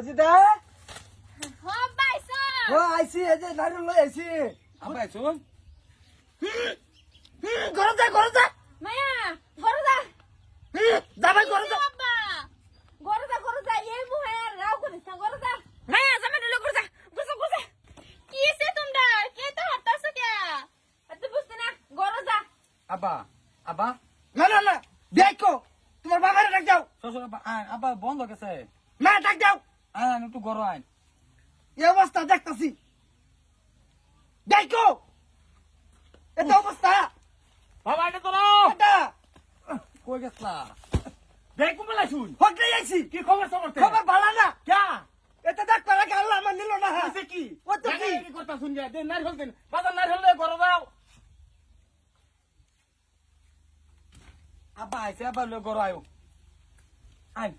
দা ও আইছি এই যে নারুল লই আইছি আব্বা আইছো ঘরে যা মায়া ঘরে যা যাবাই ঘরে যা বাবা ঘরে যা এই মুহে রাও করিস না ঘরে যা মায়া জামা নিলো ঘরে যা গুছা কি এসে তোমরা কে তো হতাছ কে এত বুঝতে না ঘরে যা আব্বা আব্বা না দেখো তোমার বাবারে ডাক দাও শ্বশুর আব্বা আব্বা বন্ধ গেছে না ডাক দাও একটু গরম আইন এই অবস্থা দেখতাছি দেখো এটা অবস্থা বাবা এটা তোলো এটা কই গেছলা দেখ কোমলা শুন হকলে আইছি কি খবর সবরতে খবর ভালো না ক্যা এটা দেখ পারা আল্লাহ আমার নিল না হইছে কি ও তো কি কি কথা শুন যা দে নার হল দেন বাজার নার হলে ঘরে যাও আব্বা আইছে আব্বা লো ঘরে আয়ো আইন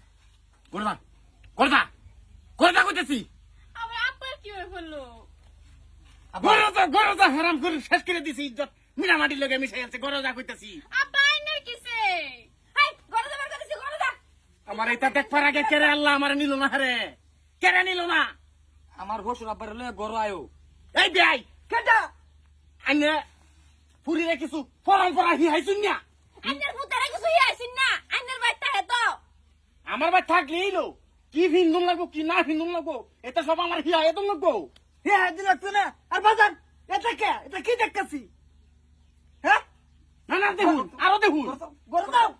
ঘরে যা কইতেছি আমার আপা কি হয়ে বললো ঘরে যা হারাম করে শেষ করে দিছি ইজ্জত মিনা মাটির লগে মিশাই আছে ঘরে যা কইতেছি আপা আইনার কিসে হাই ঘরে যাবার কইছি ঘরে যা আমার এটা দেখবার আগে কেরে আল্লাহ আমার নিল না রে কেরে নিল না আমার শ্বশুর আব্বার লয়ে ঘরে আয়ো এই বেআই কেডা আইনে পুরিরে কিছু পরম্পরা হি হাইছুন না আইনার পুতারে কিছু আইছিন না আইনার বাইতা হে তো আমার ভাই থাকলেই লো কি ভিন্দুম লাগবো কি না ভিন্দুম লাগবো এটা সব আমার হিয়া এদম লাগবো হে দিন লাগতো না আর বাজান এটা কি দেখতাছি হ্যাঁ না দেখুন আরো দেখুন ঘরে যাও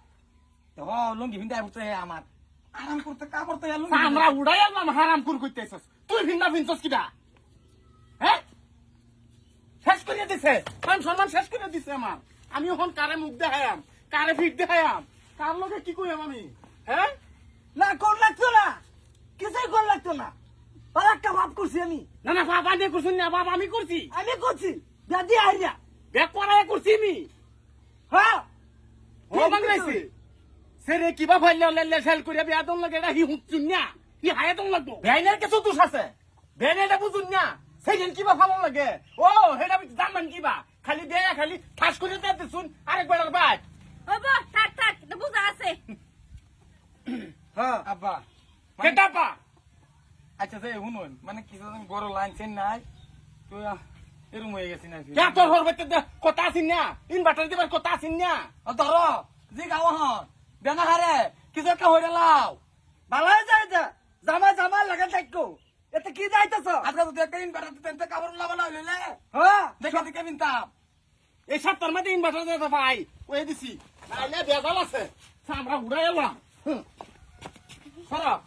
তো লঙ্গি ভিন্দা উঠতে আমার আরাম করতে কাপড় তো আমরা উড়াই আনলাম হারাম কুর করতেছস তুই ভিন্দা ভিনছস কিডা হ্যাঁ শেষ করে দিছে মান সম্মান শেষ করে দিছে আমার আমি এখন কারে মুখ দেখায়াম কারে ফিট দেখায়াম কার লগে কি কইয়াম আমি হ্যাঁ না কোন লাগতো না কিছুই কোন লাগতো না আর একটা ভাব করছি আমি না বাবা নিয়ে করছুন না বাবা আমি করছি আমি করছি দাদি আইরা ব্যাগ করায় করছি আমি হ্যাঁ ও বাংলাইছে সেরে কিবা ফাইলে লেলে সেল করিয়া বিয়া দন লাগে এটা হি হুঁচুন না হি হায়ে দন লাগবো বেআইনের কিছু দোষ আছে বেআইনেটা বুঝুন না সেইদিন কিবা ফালন লাগে ও হেটা জানবেন কিবা খালি দে খালি ঠাস করে দিতে শুন আরেকবার বাদ বাবা থাক এটা বুঝা আছে হ্যাঁ আব্বা কেটা পা আচ্ছা যে শুনুন মানে কিছুদিন বড় লাইন চেন নাই তুই এরম হয়ে গেছি না কে তোর ঘর বাইতে কথা আছিস না ইনভার্টার দিবার কথা আছিস না ধর জি গাও হন বেনা হারে কিছু একটা হয়ে লাও ভালো যায় যা জামা লাগা থাকো এতে কি যাইতেছ আজকে তো একটা ইনভার্টার দিতে কাপড় লাগানো হইলে হ্যাঁ দেখে বিনতাম এই সপ্তাহের মধ্যে ইনভার্টার দিতে ভাই ওই দিছি নাইলে বেজাল আছে আমরা উড়াই এলাম সরব